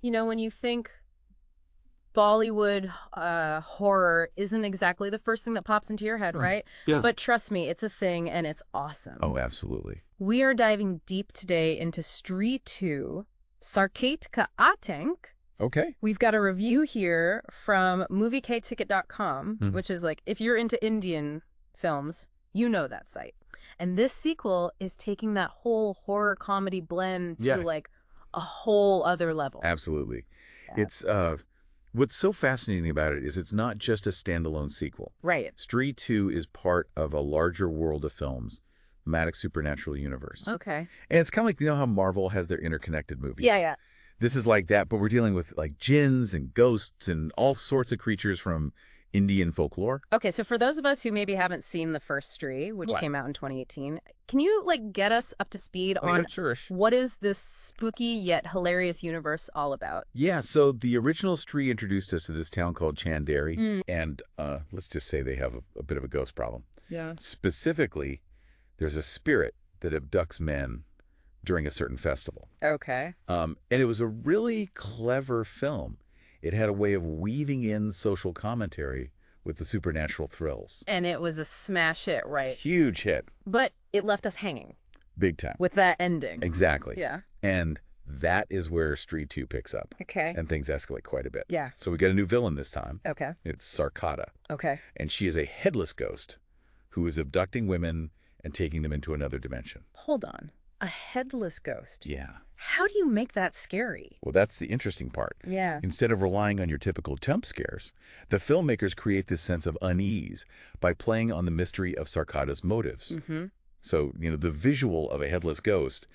You know, when you think Bollywood horror isn't exactly the first thing that pops into your head, right? Yeah. But trust me, it's a thing and it's awesome. Oh, absolutely. We are diving deep today into Stree 2, Sarkate Ka Aatank. Okay. We've got a review here from MovieKaTicket.com, which is like, if you're into Indian films, you know that site. And this sequel is taking that whole horror comedy blend to like a whole other level. Absolutely. Yeah. It's what's so fascinating about it is it's not just a standalone sequel. Right. Stree 2 is part of a larger world of films, Maddock Supernatural Universe. Okay. And it's kind of like, you know how Marvel has their interconnected movies? Yeah, yeah. This is like that, but we're dealing with like jinns and ghosts and all sorts of creatures from Indian folklore. Okay, so for those of us who maybe haven't seen the first Stree, which came out in 2018, can you like get us up to speed on what is this spooky yet hilarious universe all about? Yeah, so the original Stree introduced us to this town called Chanderi, and let's just say they have a bit of a ghost problem. Yeah. Specifically, there's a spirit that abducts men during a certain festival. Okay. And it was a really clever film. It had a way of weaving in social commentary with the supernatural thrills. And it was a smash hit, right? Huge hit. But it left us hanging. Big time. With that ending. Exactly. Yeah. And that is where Stree 2 picks up. Okay. And things escalate quite a bit. Yeah. So we get a new villain this time. Okay. It's Sarkata. Okay. And she is a headless ghost who is abducting women and taking them into another dimension. Hold on. A headless ghost? Yeah. How do you make that scary? Well, that's the interesting part. Yeah. Instead of relying on your typical jump scares, the filmmakers create this sense of unease by playing on the mystery of Sarkata's motives. So, you know, the visual of a headless ghost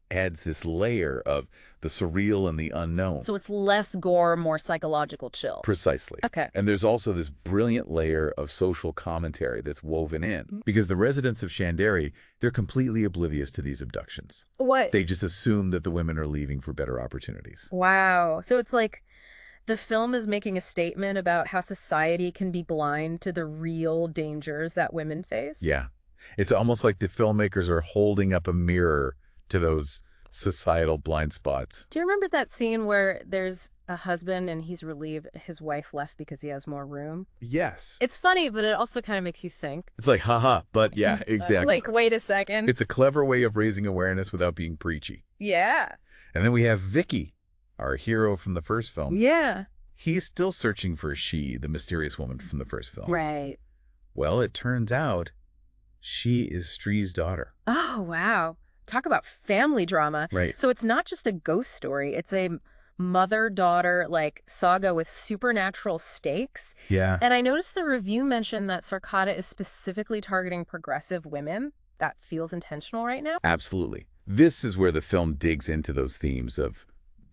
adds this layer of the surreal and the unknown. So it's less gore, more psychological chill. Precisely. Okay. And there's also this brilliant layer of social commentary that's woven in. Because the residents of Chanderi, they're completely oblivious to these abductions. What? They just assume that the women are leaving for better opportunities. Wow. So it's like the film is making a statement about how society can be blind to the real dangers that women face? Yeah. It's almost like the filmmakers are holding up a mirror to those societal blind spots. Do you remember that scene where there's a husband and he's relieved his wife left because he has more room? Yes. It's funny, but it also kind of makes you think. It's like, haha, but yeah, exactly. Like, wait a second. It's a clever way of raising awareness without being preachy. Yeah. And then we have Vicky, our hero from the first film. Yeah. He's still searching for she, the mysterious woman from the first film. Right. Well, it turns out she is Stree's daughter. Oh, wow. Talk about family drama. Right. So it's not just a ghost story. It's a mother-daughter like saga with supernatural stakes. Yeah. And I noticed the review mentioned that Sarkata is specifically targeting progressive women. That feels intentional right now? Absolutely. This is where the film digs into those themes of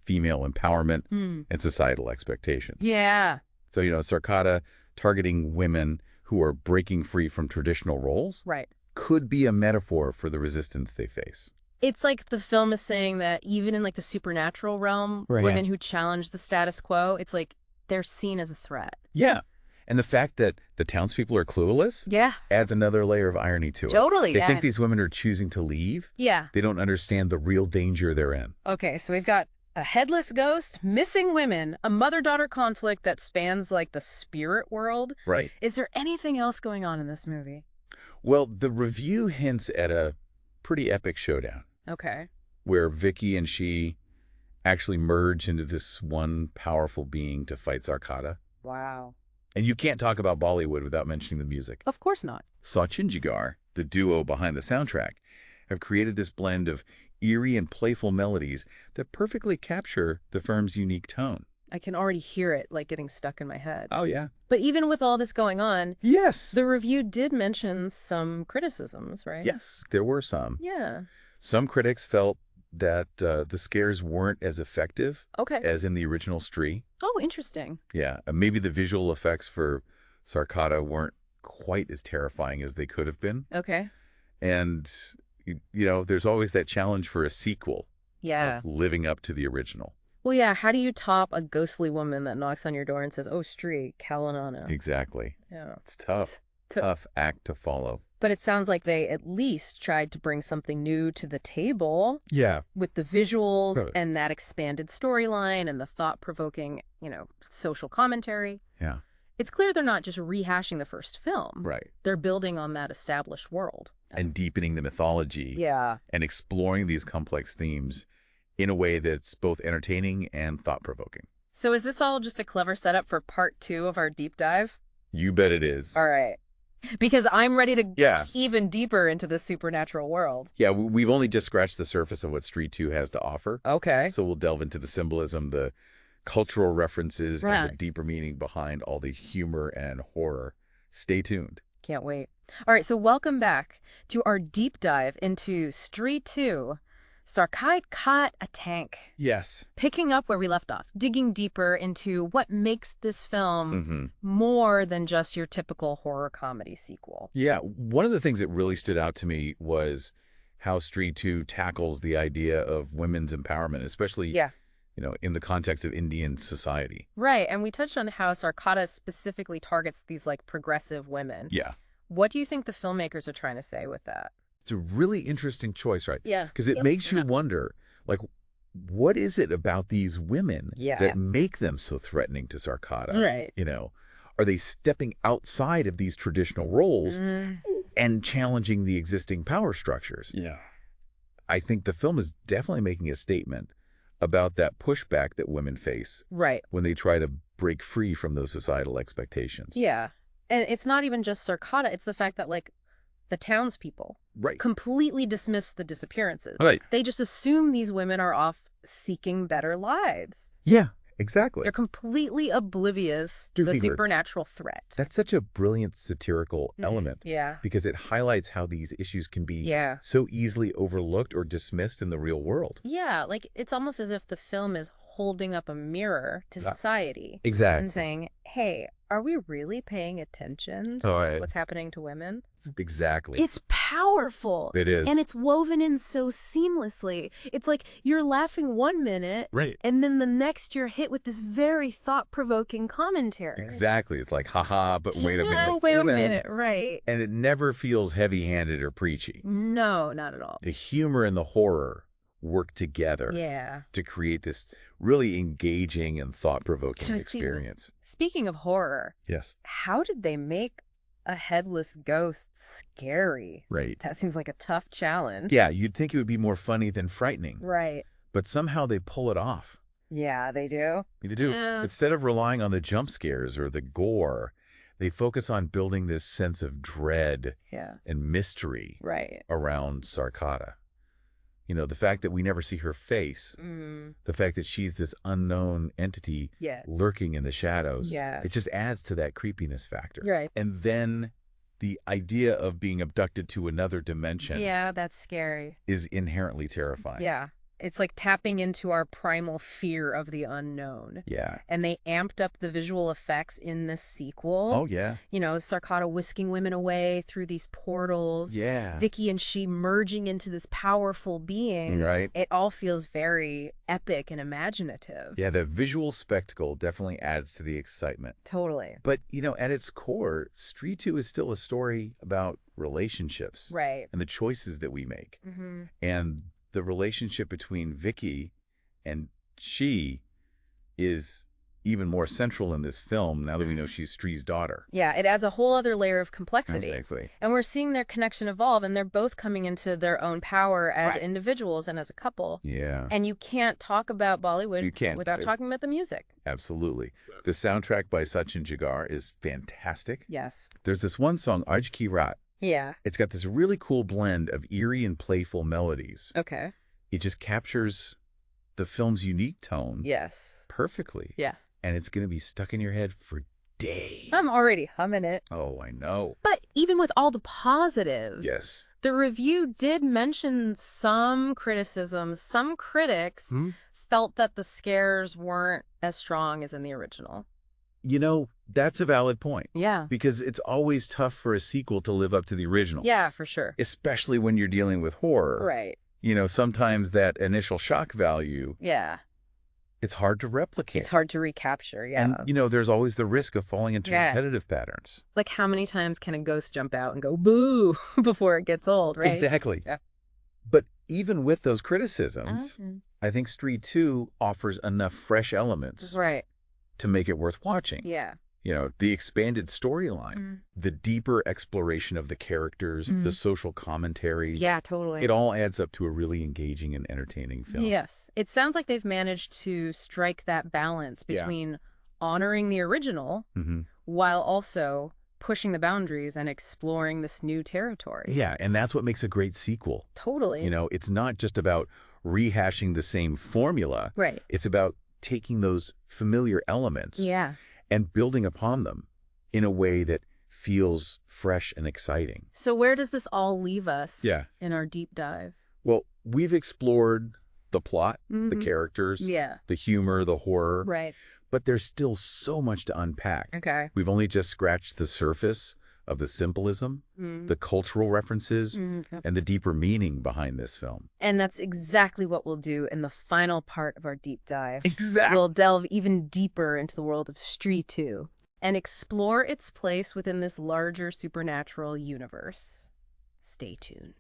female empowerment and societal expectations. Yeah. So, you know, Sarkata targeting women who are breaking free from traditional roles. Right. Could be a metaphor for the resistance they face. It's like the film is saying that even in like the supernatural realm, women who challenge the status quo, it's like they're seen as a threat. Yeah. And the fact that the townspeople are clueless adds another layer of irony to it. Totally. They think these women are choosing to leave. Yeah. They don't understand the real danger they're in. Okay, so we've got a headless ghost, missing women, a mother-daughter conflict that spans like the spirit world. Right. Is there anything else going on in this movie? Well, the review hints at a pretty epic showdown. Okay. Where Vicky and she actually merge into this one powerful being to fight Sarkata. Wow. And you can't talk about Bollywood without mentioning the music. Of course not. Sachin Jigar, the duo behind the soundtrack, have created this blend of eerie and playful melodies that perfectly capture the film's unique tone. I can already hear it like getting stuck in my head. Oh, yeah. But even with all this going on, yes, the review did mention some criticisms, right? Yes, there were some. Yeah. Some critics felt that the scares weren't as effective as in the original Stree. Oh, interesting. Yeah, maybe the visual effects for Sarkata weren't quite as terrifying as they could have been. Okay. And, you know, there's always that challenge for a sequel. Yeah. Of living up to the original. Well, yeah, how do you top a ghostly woman that knocks on your door and says, oh, Stree, Kalanana? Exactly. Yeah. It's tough. Tough act to follow. But it sounds like they at least tried to bring something new to the table. Yeah. With the visuals Right. and that expanded storyline and the thought-provoking, social commentary. Yeah. It's clear they're not just rehashing the first film. Right. They're building on that established world. And deepening the mythology. Yeah. And exploring these complex themes in a way that's both entertaining and thought-provoking. So is this all just a clever setup for part 2 of our deep dive? You bet it is. All right. Because I'm ready to Yeah. even deeper into the supernatural world. Yeah, we've only just scratched the surface of what Stree 2 has to offer. Okay. So we'll delve into the symbolism, the cultural references, and Right. the deeper meaning behind all the humor and horror. Stay tuned. Can't wait. All right, so welcome back to our deep dive into Stree 2, Sarkate Ka Aatank. Yes. Picking up where we left off, digging deeper into what makes this film more than just your typical horror comedy sequel. Yeah, one of the things that really stood out to me was how Stree 2 tackles the idea of women's empowerment, especially in the context of Indian society. Right, and we touched on how Sarkata specifically targets these progressive women. Yeah. What do you think the filmmakers are trying to say with that? It's a really interesting choice, right? Yeah. Because it makes you wonder, what is it about these women that make them so threatening to Sarkata? Right. Are they stepping outside of these traditional roles and challenging the existing power structures? Yeah. I think the film is definitely making a statement about that pushback that women face when they try to break free from those societal expectations. Yeah. And it's not even just Sarkata. It's the fact that, the townspeople completely dismiss the disappearances. Right. They just assume these women are off seeking better lives. Yeah, exactly. They're completely oblivious to the supernatural threat. That's such a brilliant satirical element. Yeah. Because it highlights how these issues can be so easily overlooked or dismissed in the real world. Yeah, it's almost as if the film is holding up a mirror to society. Exactly. And saying, hey, are we really paying attention to what's happening to women? Exactly. It's powerful. It is. And it's woven in so seamlessly. It's like you're laughing one minute, and then the next you're hit with this very thought-provoking commentary. Exactly. It's like, haha, but wait a minute. Wait a minute, right. And it never feels heavy-handed or preachy. No, not at all. The humor and the horror work together to create this really engaging and thought-provoking experience. Speaking of horror, how did they make a headless ghost scary? Right. That seems like a tough challenge. Yeah, you'd think it would be more funny than frightening. Right. But somehow they pull it off. Yeah, they do. They do. Yeah. Instead of relying on the jump scares or the gore, they focus on building this sense of dread and mystery around Sarkata. The fact that we never see her face, the fact that she's this unknown entity lurking in the shadows, it just adds to that creepiness factor. Right. And then the idea of being abducted to another dimension that's scary. is inherently terrifying. Yeah. It's like tapping into our primal fear of the unknown. Yeah. And they amped up the visual effects in this sequel. Oh, yeah. Sarkata whisking women away through these portals. Yeah. Vicky and she merging into this powerful being. Right. It all feels very epic and imaginative. Yeah, the visual spectacle definitely adds to the excitement. Totally. But, at its core, Stree 2 is still a story about relationships. Right. And the choices that we make. And the relationship between Vicky and she is even more central in this film now that we know she's Stree's daughter. Yeah, it adds a whole other layer of complexity. Exactly. And we're seeing their connection evolve, and they're both coming into their own power as individuals and as a couple. Yeah. And you can't talk about Bollywood without talking about the music. Absolutely. The soundtrack by Sachin Jigar is fantastic. Yes. There's this one song, Aaj Ki Raat. Yeah. It's got this really cool blend of eerie and playful melodies. Okay. It just captures the film's unique tone perfectly. Yeah. And it's going to be stuck in your head for days. I'm already humming it. Oh, I know. But even with all the positives, the review did mention some criticisms. Some critics felt that the scares weren't as strong as in the original. That's a valid point. Yeah. Because it's always tough for a sequel to live up to the original. Yeah, for sure. Especially when you're dealing with horror. Right. Sometimes that initial shock value It's hard to replicate. It's hard to recapture, yeah. And, there's always the risk of falling into repetitive patterns. Like, how many times can a ghost jump out and go, boo, before it gets old, right? Exactly. Yeah. But even with those criticisms, I think Stree 2 offers enough fresh elements to make it worth watching. Yeah. The expanded storyline, the deeper exploration of the characters, the social commentary. Yeah, totally. It all adds up to a really engaging and entertaining film. Yes. It sounds like they've managed to strike that balance between honoring the original while also pushing the boundaries and exploring this new territory. Yeah, and that's what makes a great sequel. Totally. It's not just about rehashing the same formula. Right. It's about taking those familiar elements and building upon them in a way that feels fresh and exciting. So where does this all leave us in our deep dive? Well, we've explored the plot, the characters, the humor, the horror. Right. But there's still so much to unpack. Okay. We've only just scratched the surface of the symbolism, the cultural references, and the deeper meaning behind this film. And that's exactly what we'll do in the final part of our deep dive. Exactly. We'll delve even deeper into the world of Stree 2 and explore its place within this larger supernatural universe. Stay tuned.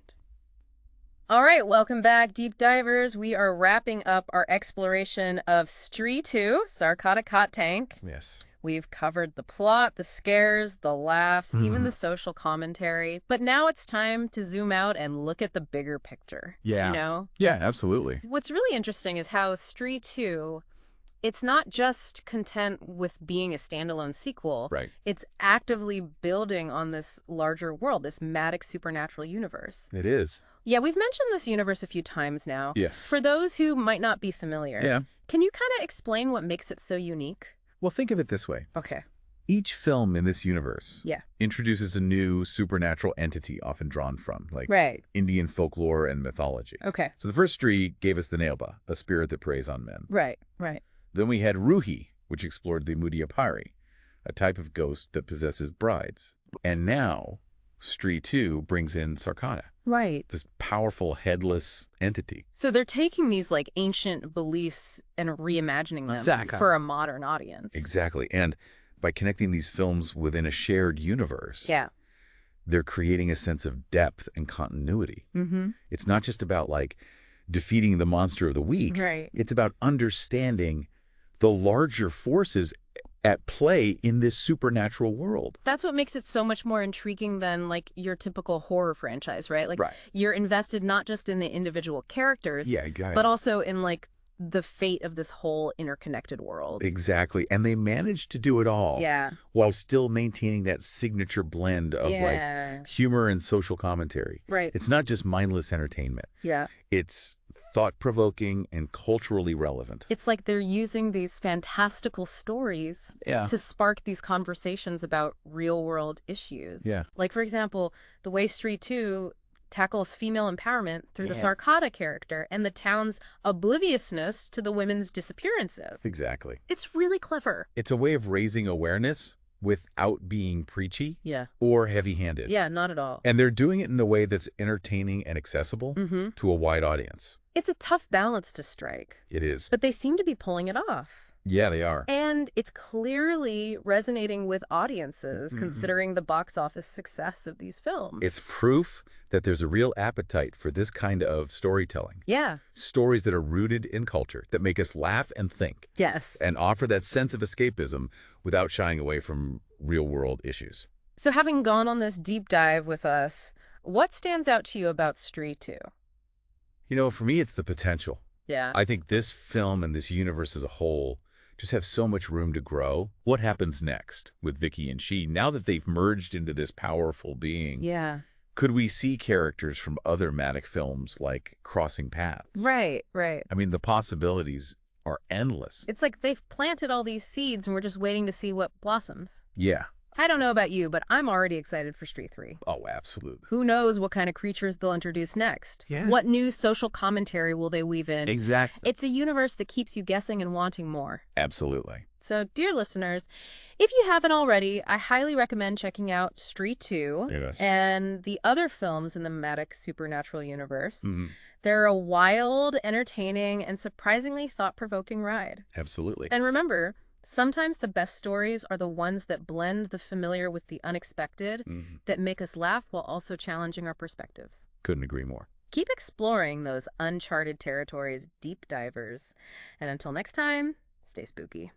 All right, welcome back, deep divers. We are wrapping up our exploration of Stree 2, Sarkate Ka Aatank. Yes. We've covered the plot, the scares, the laughs, even the social commentary. But now it's time to zoom out and look at the bigger picture. Yeah. Yeah, absolutely. What's really interesting is how Stree 2, it's not just content with being a standalone sequel. Right. It's actively building on this larger world, this Maddock Supernatural Universe. It is. Yeah, we've mentioned this universe a few times now. Yes. For those who might not be familiar, can you kind of explain what makes it so unique? Well, think of it this way. Okay. Each film in this universe introduces a new supernatural entity often drawn from, like Indian folklore and mythology. Okay. So the first Stree gave us the Nailba, a spirit that preys on men. Right. Then we had Ruhi, which explored the Mudiapari, a type of ghost that possesses brides. And now, Stree 2 brings in Sarkata. Right. This powerful headless entity. So they're taking these like ancient beliefs and reimagining them for a modern audience. Exactly. And by connecting these films within a shared universe, they're creating a sense of depth and continuity. It's not just about like defeating the monster of the week. Right. It's about understanding the larger forces at play in this supernatural world. That's what makes it so much more intriguing than like your typical horror franchise, right? Like you're invested not just in the individual characters, but also in like the fate of this whole interconnected world. Exactly. And they managed to do it all while still maintaining that signature blend of like humor and social commentary. Right. It's not just mindless entertainment. Yeah. It's thought-provoking and culturally relevant. It's like they're using these fantastical stories to spark these conversations about real-world issues. Yeah. Like, for example, the way Stree 2 tackles female empowerment through the Sarkata character and the town's obliviousness to the women's disappearances. Exactly. It's really clever. It's a way of raising awareness without being preachy or heavy-handed. Yeah, not at all. And they're doing it in a way that's entertaining and accessible to a wide audience. It's a tough balance to strike. It is. But they seem to be pulling it off. Yeah, they are. And it's clearly resonating with audiences, considering the box office success of these films. It's proof that there's a real appetite for this kind of storytelling. Yeah. Stories that are rooted in culture, that make us laugh and think. Yes. And offer that sense of escapism without shying away from real-world issues. So having gone on this deep dive with us, what stands out to you about Stree 2? For me, it's the potential. Yeah. I think this film and this universe as a whole just have so much room to grow. What happens next with Vicky and she, now that they've merged into this powerful being? Yeah. Could we see characters from other Maddock films like crossing paths? Right. I mean, the possibilities are endless. It's like they've planted all these seeds and we're just waiting to see what blossoms. Yeah. I don't know about you, but I'm already excited for Stree 3. Oh, absolutely. Who knows what kind of creatures they'll introduce next? Yeah. What new social commentary will they weave in? Exactly. It's a universe that keeps you guessing and wanting more. Absolutely. So, dear listeners, if you haven't already, I highly recommend checking out Stree 2 Yes. and the other films in the Maddock Supernatural Universe. Mhm. They're a wild, entertaining, and surprisingly thought-provoking ride. Absolutely. And remember, sometimes the best stories are the ones that blend the familiar with the unexpected, that make us laugh while also challenging our perspectives. Couldn't agree more. Keep exploring those uncharted territories, deep divers. And until next time, stay spooky.